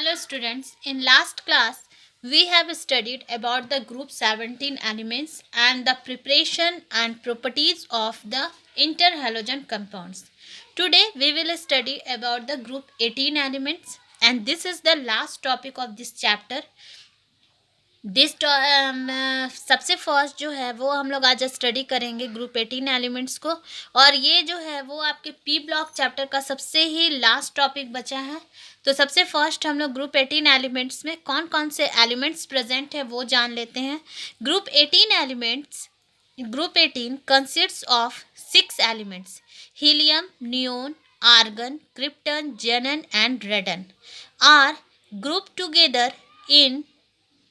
Hello students, in last class we have studied about the group 17 elements and the preparation and properties of the interhalogen compounds. Today we will study about the group 18 elements and this is the last topic of this chapter. सबसे first जो है वो हम लोग आज study करेंगे group 18 elements को, और ये जो है वो आपके पी ब्लॉक चैप्टर का सबसे ही लास्ट टॉपिक बचा है। तो सबसे फर्स्ट हम लोग ग्रुप 18 एलिमेंट्स में कौन कौन से एलिमेंट्स प्रेजेंट है वो जान लेते हैं। Group 18 consists of 6 elements: helium, neon, argon, krypton, xenon and radon are group together in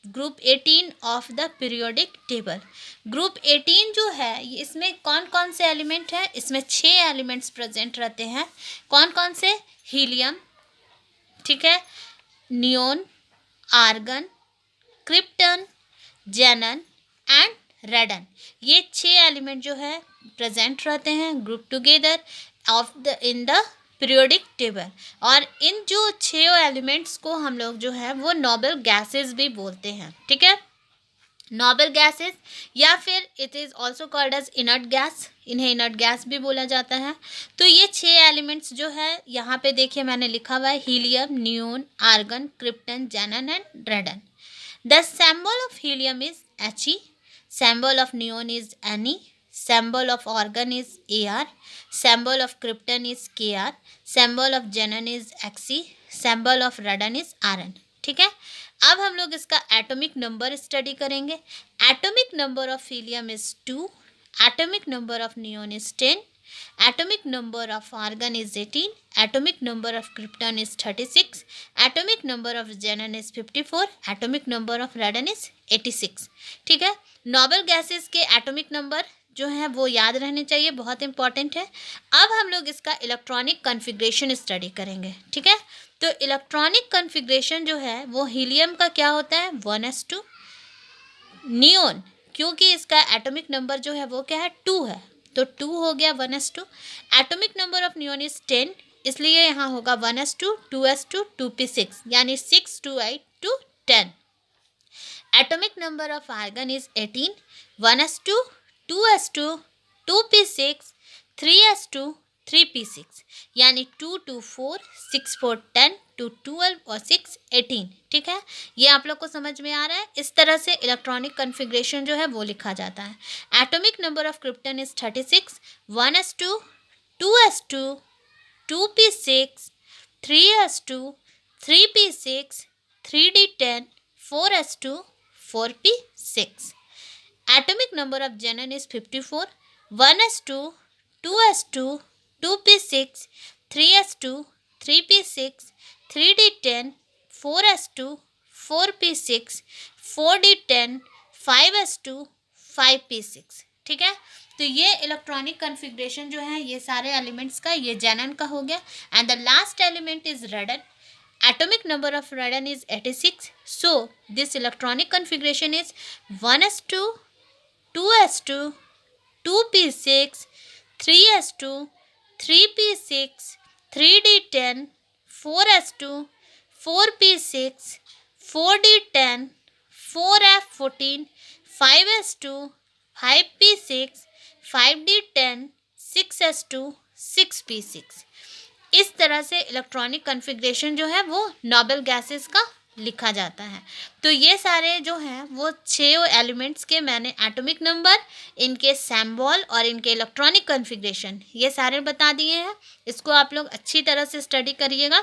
group 18 of the periodic table. Group 18 जो है इसमें कौन कौन से एलिमेंट हैं? इसमें 6 एलिमेंट्स प्रेजेंट रहते हैं। कौन कौन से? हीलियम, ठीक है, neon, argon, krypton, xenon and radon, ये 6 एलिमेंट जो है प्रेजेंट रहते हैं group together of the in the periodic table. और इन जो 6 एलिमेंट्स को हम लोग जो है वो नोबल गैसेस भी बोलते हैं, ठीक है, नोबल गैसेस, या फिर it is also called as inert gas, इन्हें इनर्ट गैस भी बोला जाता है। तो ये 6 एलिमेंट्स जो है यहाँ पे देखिए मैंने लिखा हुआ है: helium, neon, argon, krypton, xenon and radon. The symbol of helium is He, symbol of neon is Ne, symbol of argon is Ar, symbol of krypton is Kr, symbol of xenon is Xe, symbol of radon is Rn। ठीक है, अब हम लोग इसका atomic number study करेंगे। Atomic number of helium is 2, atomic number of neon is 10, atomic number of argon is 18, atomic number of krypton is 36, atomic number of xenon is 54, atomic number of radon is 86। ठीक है, noble gases के atomic number जो है वो याद रहने चाहिए, बहुत इंपॉर्टेंट है। अब हम लोग इसका इलेक्ट्रॉनिक कॉन्फ़िगरेशन स्टडी करेंगे, ठीक है। तो इलेक्ट्रॉनिक कॉन्फ़िगरेशन जो है वो हीलियम का क्या होता है? 1s2। नियोन, क्योंकि इसका एटॉमिक नंबर जो है वो क्या है? 2 है, तो 2 हो गया 1s2। Atomic number of neon is 10, इसलिए यहाँ होगा 1s2, 2s2, 2p6, यानी 6 to 8 to 10। Atomic number of argon is 18, 1s2, 2s2, 2p6, 3s2, 3p6, यानी 2 to 4, 6 4 10 to 12 और 6 18। ठीक है, ये आप लोग को समझ में आ रहा है। इस तरह से इलेक्ट्रॉनिक कॉन्फ़िगरेशन जो है वो लिखा जाता है। Atomic number of krypton is 36, 1s2, 2s2, 2p6, 3s2, 3p6, 3d10, 4s2, 4p6। Atomic number of xenon is 54, 1s2, 2s2, 2p6, 3s2, 3p6, 3d10, 4s2, 4p6, 4d10, 5s2, 5p6। ठीक है, तो ये इलेक्ट्रॉनिक कॉन्फ़िगरेशन जो है ये सारे elements का, ये जेनन का हो गया। And the last element is रेडन। Atomic number of radon is 86. So this electronic configuration is 1s2, 2s2, 2p6, 3s2, 3p6, 3d10, 4s2, 4p6, 4d10, 4f14, 5s2, 5p6, 5d10, 6s2, 6p6। इस तरह से electronic configuration जो है वो noble gases का लिखा जाता है। तो ये सारे जो हैं वो 6 एलिमेंट्स के मैंने एटॉमिक नंबर, इनके सिंबल और इनके इलेक्ट्रॉनिक कॉन्फ़िगरेशन ये सारे बता दिए हैं। इसको आप लोग अच्छी तरह से स्टडी करिएगा।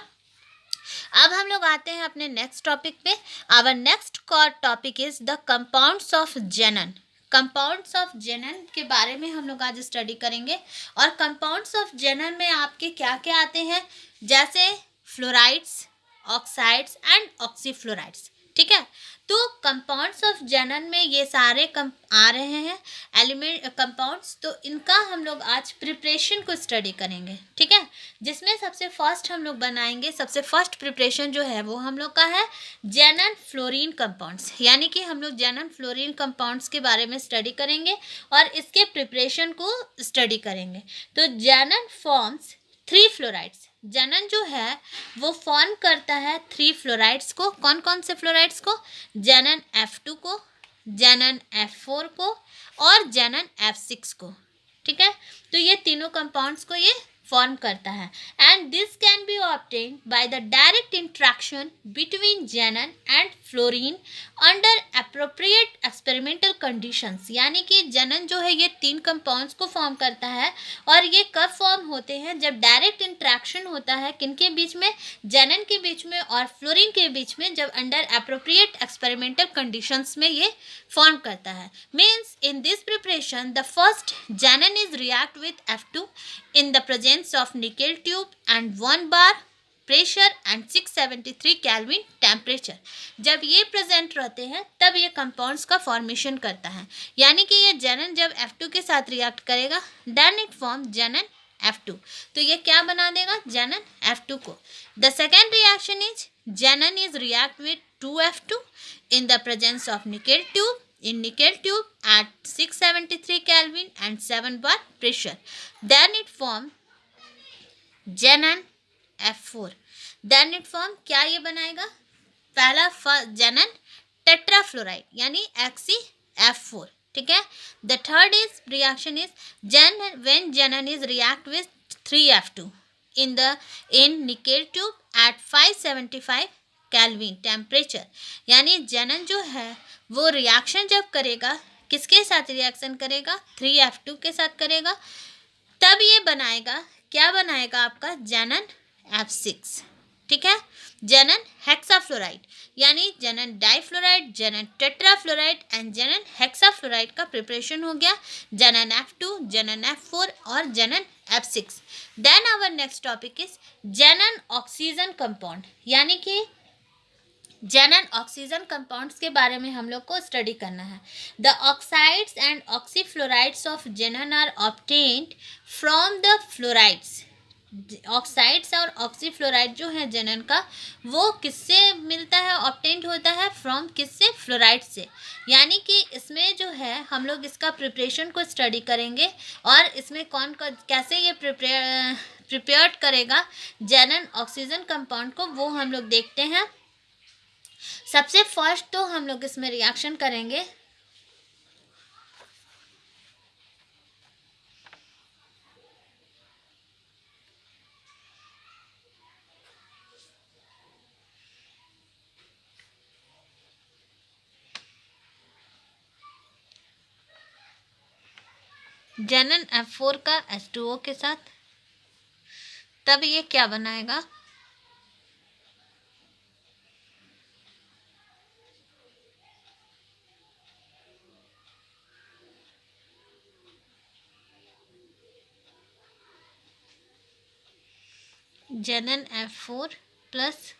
अब हम लोग आते हैं अपने नेक्स्ट टॉपिक पे। Our next topic is the compounds of xenon. Compounds of xenon के बारे में हम लोग आज स्टडी करेंगे। और कंपाउंड्स ऑफ जेनन में आपके क्या क्या आते हैं? जैसे फ्लोराइड्स, ऑक्साइड्स एंड ऑक्सीफ्लोराइड्स। ठीक है, तो कंपाउंड्स ऑफ जेनन में ये सारे आ रहे हैं एलिमेंट कंपाउंड्स। तो इनका हम लोग आज प्रिपरेशन को स्टडी करेंगे, ठीक है, जिसमें सबसे फर्स्ट हम लोग बनाएंगे, सबसे फर्स्ट प्रिपरेशन जो है वो हम लोग का है जेनन फ्लोरीन कंपाउंड्स। यानी कि हम लोग जेनन फ्लोरीन कंपाउंड्स के बारे में स्टडी करेंगे और इसके प्रिपरेशन को स्टडी करेंगे। तो जेनन फॉर्म्स 3 फ्लोराइड्स। जनन जो है वो फॉर्म करता है 3 फ्लोराइड्स को। कौन कौन से फ्लोराइड्स को? जनन F2 को, जनन F4 को और जनन F6 को। ठीक है, तो ये तीनों कंपाउंड्स को ये फॉर्म करता है। And this can be obtained by the direct interaction between जेनन and fluorine under appropriate experimental conditions. यानी कि जनन जो है ये 3 कंपाउंड्स को फॉर्म करता है, और ये कब फॉर्म होते हैं? जब डायरेक्ट इंट्रैक्शन होता है किनके बीच में? जनन के बीच में और फ्लोरीन के बीच में, जब अंडर अप्रोप्रिएट एक्सपेरिमेंटल कंडीशंस में ये फॉर्म करता है। Means in this preparation the first xenon is react with F2 in the presence of nickel tube and 1 bar pressure and 673 Kelvin temperature। जब ये प्रेजेंट रहते हैं तब ये कंपाउंड्स का फॉर्मेशन करता है। यानी कि ये जनन जब F2 के साथ रिएक्ट करेगा देन इट फॉर्म जनन F2, तो ये क्या बना देगा? जनन F2 को। द सेकेंड रिएक्शन इज जनन is react with 2F2 in the presence of nickel tube in nickel tube at 673 Kelvin and 7 bar pressure. Then it form जनन F4। Then it form क्या ये बनाएगा? पहला जनन टेट्राफ्लोराइड यानी XeF4। ठीक है, the third is reaction is when जनन is react with 3F2 in nickel tube at 575 kelvin temperature. यानी जनन जो है वो रिएक्शन जब करेगा किसके साथ रिएक्शन करेगा? 3F2 के साथ करेगा, तब ये बनाएगा क्या बनाएगा आपका? जनन F6। ठीक है, जनन हेक्साफ्लोराइड यानी xenon difluoride, xenon tetrafluoride and xenon hexafluoride का प्रिपरेशन हो गया। जनन F2, जनन F4 और xenon F6। Then our next topic is xenon oxygen compound. यानी कि जनन ऑक्सीजन कंपाउंड्स के बारे में हम लोग को स्टडी करना है। The oxides and oxyfluorides of xenon are obtained from the fluorides. Oxides और ऑक्सीफ्लोराइड जो है जनन का, वो किससे मिलता है? ऑब्टेन्ड होता है फ्रॉम किससे? फ्लोराइड से। यानी कि इसमें जो है हम लोग इसका प्रिपरेशन को स्टडी करेंगे, और इसमें कैसे ये प्रिपेयर्ड करेगा जनन ऑक्सीजन कंपाउंड को, वो हम लोग देखते हैं। सबसे फर्स्ट तो हम लोग इसमें रिएक्शन करेंगे जनन F4 का H2O के साथ, तब ये क्या बनाएगा? जनन F4 प्लस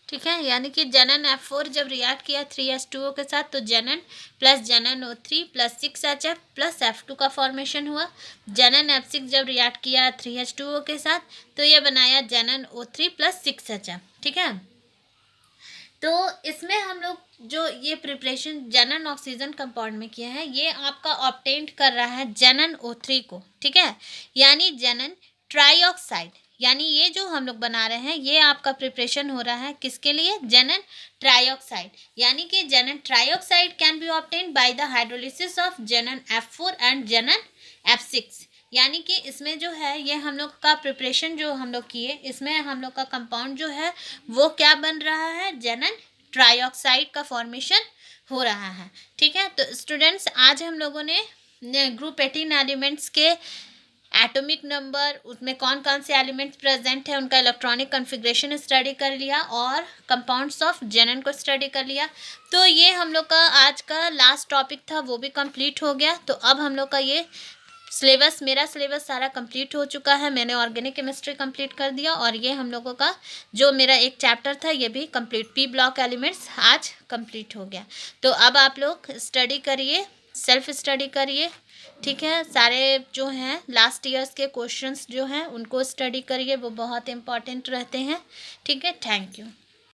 ठीक है, यानी कि जनन F4 जब रिएक्ट किया 3H2O के साथ, तो जनन प्लस जनन O3 plus 6HF plus F2 का फॉर्मेशन हुआ। जनन F6 जब रिएक्ट किया 3H2O के साथ, तो ये बनाया जनन O3 प्लस 6HF। ठीक है, तो इसमें हम लोग जो ये प्रिपरेशन जनन ऑक्सीजन कंपाउंड में किया है, ये आपका ऑब्टेन्ड कर रहा है जनन O3 को। ठीक है, यानी जनन ट्राईऑक्साइड यानी ये जो हम लोग बना रहे हैं ये आपका प्रिपरेशन हो रहा है किसके लिए, जेनन ट्राइऑक्साइड। यानी कि xenon trioxide can be obtained by the hydrolysis of xenon F4 and xenon F6। यानी कि इसमें जो है ये हम लोग का प्रिपरेशन जो हम लोग किए, इसमें हम लोग का कंपाउंड जो है वो क्या बन रहा है, जेनन ट्राइऑक्साइड का फॉर्मेशन हो रहा है। ठीक है, तो स्टूडेंट्स आज हम लोगों ने ग्रुप 18 एलिमेंट्स के एटॉमिक नंबर, उसमें कौन कौन से एलिमेंट्स प्रेजेंट है, उनका इलेक्ट्रॉनिक कॉन्फ़िगरेशन स्टडी कर लिया और कंपाउंड्स ऑफ जेनन को स्टडी कर लिया। तो ये हम लोग का आज का लास्ट टॉपिक था, वो भी कंप्लीट हो गया। तो अब हम लोग का ये सिलेबस, मेरा सिलेबस सारा कंप्लीट हो चुका है। मैंने ऑर्गेनिक केमिस्ट्री कंप्लीट कर दिया और ये हम लोगों का जो मेरा एक चैप्टर था ये भी कंप्लीट, पी ब्लॉक एलिमेंट्स आज कंप्लीट हो गया। तो अब आप लोग स्टडी करिए, सेल्फ स्टडी करिए। ठीक है, सारे जो हैं लास्ट ईयर्स के क्वेश्चंस जो हैं उनको स्टडी करिए, वो बहुत इंपॉर्टेंट रहते हैं। ठीक है, थैंक यू।